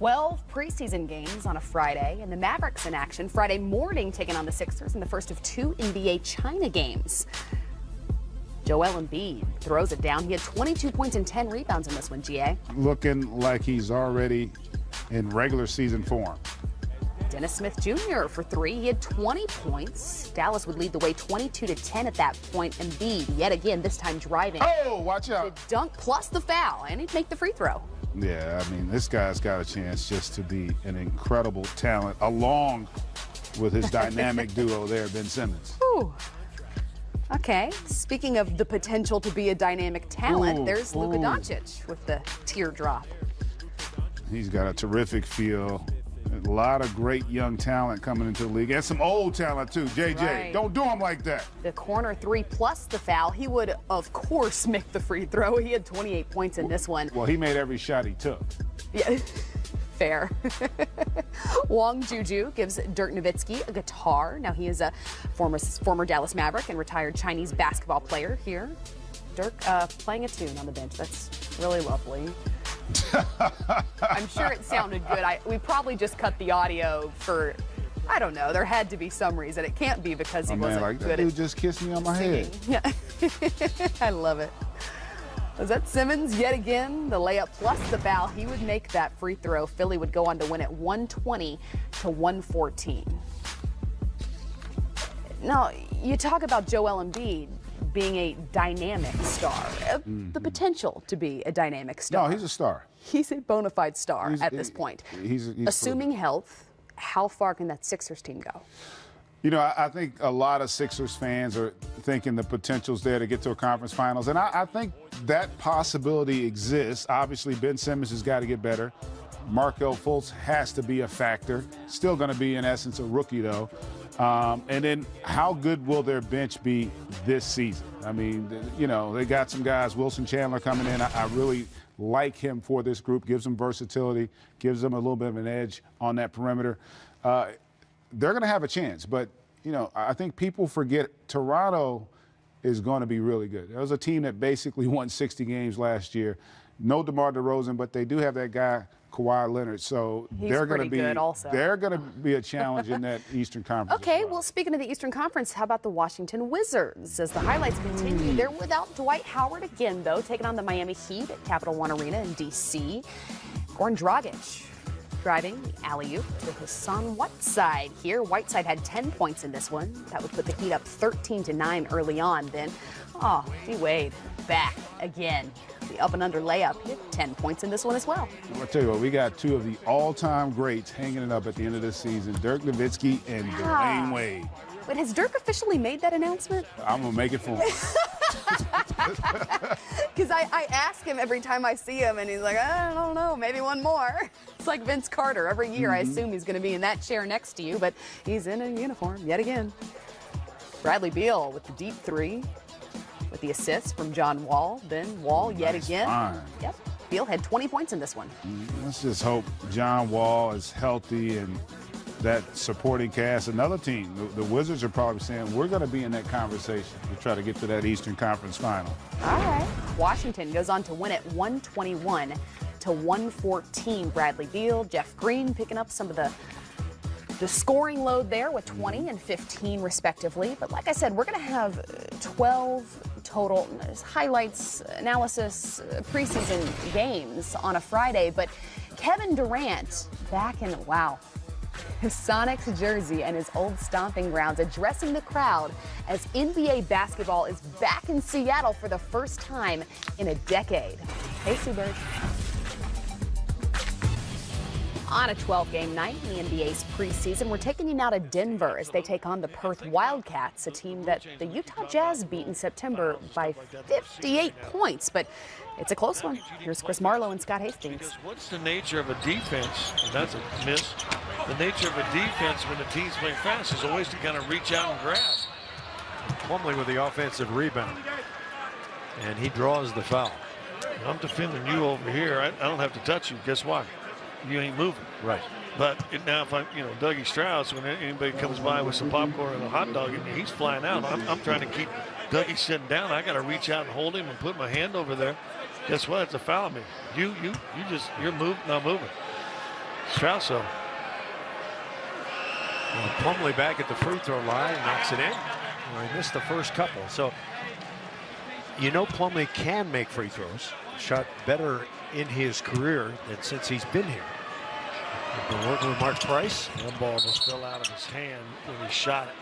12 preseason games on a Friday, and the Mavericks in action Friday morning taking on the Sixers in the first of 2 NBA China games. Joel Embiid throws it down. He had 22 points and 10 rebounds in this one, GA. Looking like he's already in regular season form. Dennis Smith Jr. for 3. He had 20 points. Dallas would lead the way 22-10 at that point. Embiid, yet again, this time driving. Oh, watch out. The dunk plus the foul, and he'd make the free throw. Yeah, I mean, this guy's got a chance just to be an incredible talent, along with his dynamic duo there, Ben Simmons. Ooh. Okay, speaking of the potential to be a dynamic talent, there's Luka Doncic with the teardrop. He's got a terrific feel. A lot of great young talent coming into the league, and some old talent too. JJ, right. Don't do him like that. The corner 3 plus the foul. He would, of course, make the free throw. He had 28 points in this one. Well, he made every shot he took. Yeah, fair. Wong Juju gives Dirk Nowitzki a guitar. Now he is a former Dallas Maverick and retired Chinese basketball player here. Dirk playing a tune on the bench. That's really lovely. I'm sure it sounded good. We probably just cut the audio for, I don't know, there had to be some reason. It can't be because he wasn't like, good that at dude just kissed me on my head. Yeah. I love it. Was that Simmons yet again? The layup plus the foul. He would make that free throw. Philly would go on to win it 120-114. Now, you talk about Joel Embiid being a dynamic star, the potential to be a dynamic star. No, he's a star. He's a bona fide star at this point. He's Assuming health, how far can that Sixers team go? You know, I think a lot of Sixers fans are thinking the potential's there to get to a conference finals, and I think that possibility exists. Obviously, Ben Simmons has got to get better. Markelle Fultz has to be a factor. Still going to be, in essence, a rookie, though. And then how good will their bench be this season? I mean, you know, they got some guys, Wilson Chandler coming in. I really like him for this group, gives them versatility, gives them a little bit of an edge on that perimeter. They're going to have a chance, but, you know, I think people forget Toronto is going to be really good. There was a team that basically won 60 games last year. No DeMar DeRozan, but they do have that guy, Kawhi Leonard, so they're going to be they're going to be a challenge in that Eastern Conference. Okay, well, speaking of the Eastern Conference, how about the Washington Wizards? As the highlights continue, they're without Dwight Howard again, though, taking on the Miami Heat at Capital One Arena in D.C. Goran Dragic driving the alley-oop to Hassan Whiteside here. Whiteside had 10 points in this one. That would put the Heat up 13-9 early on. Then, D-Wade back again. The up and under layup. He had 10 points in this one as well. I'll tell you what, we got two of the all-time greats hanging it up at the end of this season, Dirk Nowitzki and Dwayne Wade. But has Dirk officially made that announcement? I'm going to make it for him. Because I ask him every time I see him, and he's like, I don't know, maybe one more. It's like Vince Carter. Every year I assume he's going to be in that chair next to you, but he's in a uniform yet again. Bradley Beal with the deep 3. With the assist from John Wall. Then Wall yet again. Fine. Yep. Beal had 20 points in this one. Let's just hope John Wall is healthy and that supporting cast. Another team, the Wizards are probably saying, we're going to be in that conversation to try to get to that Eastern Conference final. All right. Washington goes on to win it 121-114. Bradley Beal, Jeff Green picking up some of the scoring load there with 20 and 15 respectively. But like I said, we're going to have 12 total highlights, analysis, preseason games on a Friday. But Kevin Durant back in, his Sonics jersey and his old stomping grounds, addressing the crowd as NBA basketball is back in Seattle for the first time in a decade. Hey, Sue Bird. On a 12-game night in the NBA's preseason, we're taking you now to Denver as they take on the Perth Wildcats, a team that the Utah Jazz beat in September by 58 points. But it's a close one. Here's Chris Marlowe and Scott Hastings. What's the nature of a defense? And that's a miss. The nature of a defense when the team's playing fast is always to kind of reach out and grab. Plumlee with the offensive rebound. And he draws the foul. I'm defending you over here. I don't have to touch you. Guess why? You ain't moving. Right. But now if Dougie Strauss, when anybody comes by with some popcorn and a hot dog, he's flying out. I'm trying to keep Dougie sitting down. I got to reach out and hold him and put my hand over there. Guess what? It's a foul on me. You're not moving. Strauss. Plumlee back at the free throw line, knocks it in. Well, he missed the first couple. So, you know, Plumlee can make free throws. Shot better in his career than since he's been here. He's been working with Mark Price. One ball almost fell out of his hand when he shot it.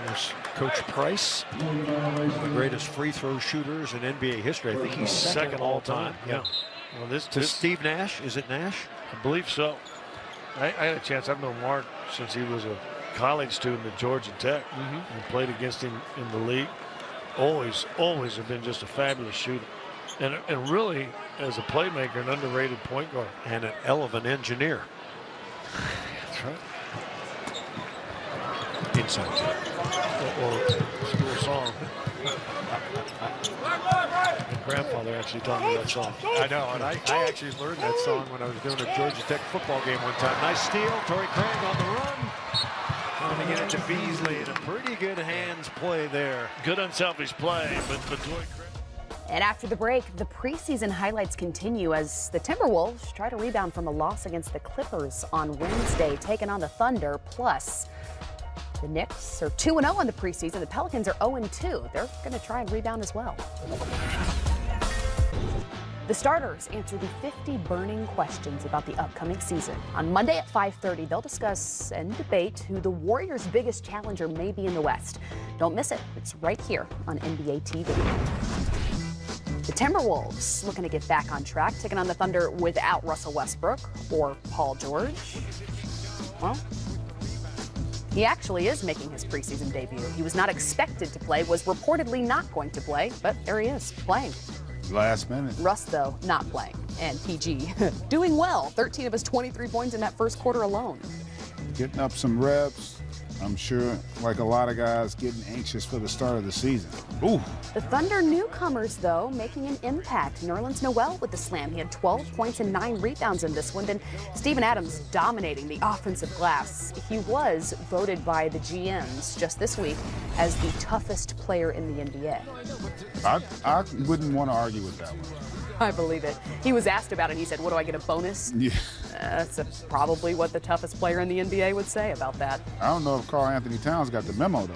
There's Coach Price, one of the greatest free throw shooters in NBA history. I think he's second all time. Yeah. Well, this Steve Nash. Is it Nash? I believe so. I had a chance. I've known Mark since he was a college student at Georgia Tech and played against him in the league. Always have been just a fabulous shooter. And really, as a playmaker, an underrated point guard. And an hell of an engineer. That's right. Inside. Or school song. My grandfather actually taught me that song. I know, and I actually learned that song when I was doing a Georgia Tech football game one time. Nice steal, Torrey Craig on the run. Trying to get it to Beasley, and a pretty good hands play there. Good unselfish play, but Torrey Craig. And after the break, the preseason highlights continue as the Timberwolves try to rebound from a loss against the Clippers on Wednesday, taking on the Thunder. Plus, the Knicks are 2-0 in the preseason. The Pelicans are 0-2. They're going to try and rebound as well. The starters answer the 50 burning questions about the upcoming season. On Monday at 5:30, they'll discuss and debate who the Warriors' biggest challenger may be in the West. Don't miss it. It's right here on NBA TV. The Timberwolves looking to get back on track, taking on the Thunder without Russell Westbrook or Paul George. Well, he actually is making his preseason debut. He was not expected to play, was reportedly not going to play, but there he is, playing. Last minute. Russ, though, not playing. And PG doing well. 13 of his 23 points in that first quarter alone. Getting up some reps. I'm sure, like a lot of guys, getting anxious for the start of the season. Ooh. The Thunder newcomers, though, making an impact. Nerlens Noel with the slam. He had 12 points and 9 rebounds in this one. Then Steven Adams dominating the offensive glass. He was voted by the GMs just this week as the toughest player in the NBA. I wouldn't want to argue with that one. I believe it. He was asked about it, and he said, what do I get, a bonus? Yeah. That's probably what the toughest player in the NBA would say about that. I don't know if Karl Anthony Towns got the memo, though.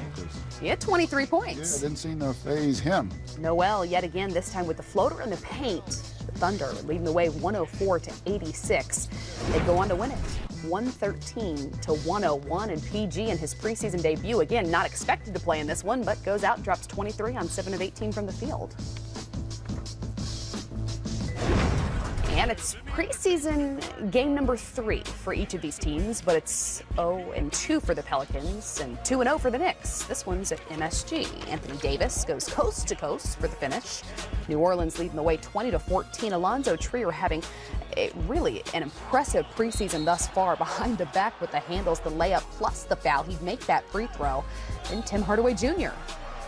He had 23 points. Yeah, it didn't seem to faze him. Noel, yet again, this time with the floater in the paint. The Thunder leading the way 104-86. They go on to win it. 113-101, and PG in his preseason debut, again, not expected to play in this one, but goes out and drops 23 on 7 of 18 from the field. And it's preseason game number 3 for each of these teams, but it's 0-2 for the Pelicans and 2-0 for the Knicks. This one's at MSG. Anthony Davis goes coast to coast for the finish. New Orleans leading the way 20-14. Alonzo Trier having really an impressive preseason thus far, behind the back with the handles, the layup, plus the foul. He'd make that free throw. And Tim Hardaway Jr.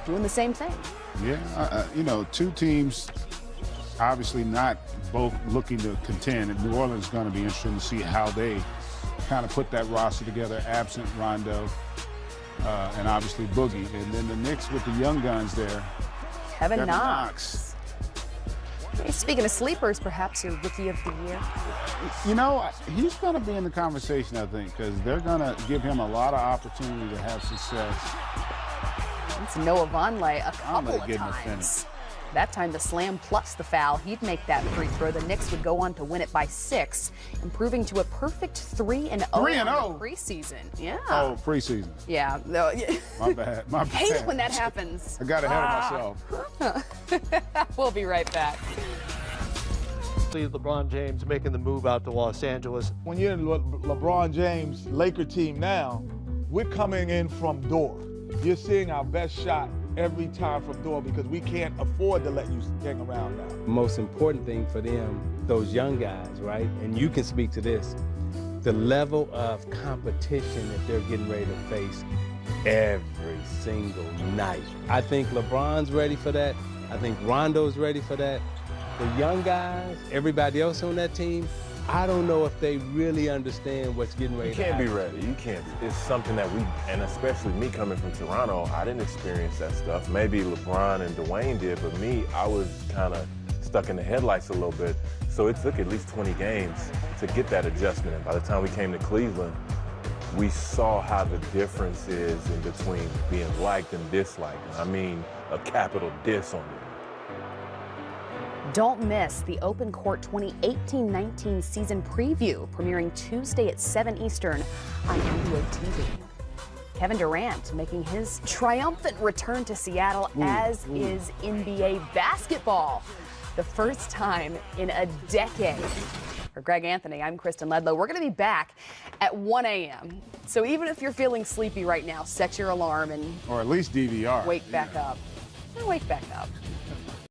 doing the same thing. Yeah, two teams obviously not both looking to contend, and New Orleans is going to be interesting to see how they kind of put that roster together, absent Rondo and obviously Boogie. And then the Knicks with the young guns there. Kevin Knox. Hey, speaking of sleepers, perhaps your rookie of the year. He's going to be in the conversation, I think, because they're going to give him a lot of opportunity to have success. It's Noah Vonleh a couple of times. That time the slam plus the foul, he'd make that free throw. The Knicks would go on to win it by 6, improving to a perfect 3-0 in the preseason. Yeah. Oh, preseason. Yeah. My bad. I hate it when that happens. I got ahead of myself. We'll be right back. LeBron James making the move out to Los Angeles. When you're in LeBron James' Laker team now, we're coming in from door. You're seeing our best shot every time from door because we can't afford to let you hang around now. Most important thing for them, those young guys, right? And you can speak to this, the level of competition that they're getting ready to face every single night. I think LeBron's ready for that. I think Rondo's ready for that. The young guys, everybody else on that team, I don't know if they really understand what's getting ready to happen. You can't be ready. You can't. It's something that and especially me coming from Toronto, I didn't experience that stuff. Maybe LeBron and Dwayne did, but me, I was kind of stuck in the headlights a little bit. So it took at least 20 games to get that adjustment. And by the time we came to Cleveland, we saw how the difference is in between being liked and disliked. I mean, a capital diss on you. Don't miss the Open Court 2018-19 season preview, premiering Tuesday at 7 Eastern on NBA TV. Kevin Durant making his triumphant return to Seattle, as is NBA basketball. The first time in a decade. For Greg Anthony, I'm Kristen Ledlow. We're going to be back at 1 a.m. So even if you're feeling sleepy right now, set your alarm and or at least DVR. wake back up. Wake back up.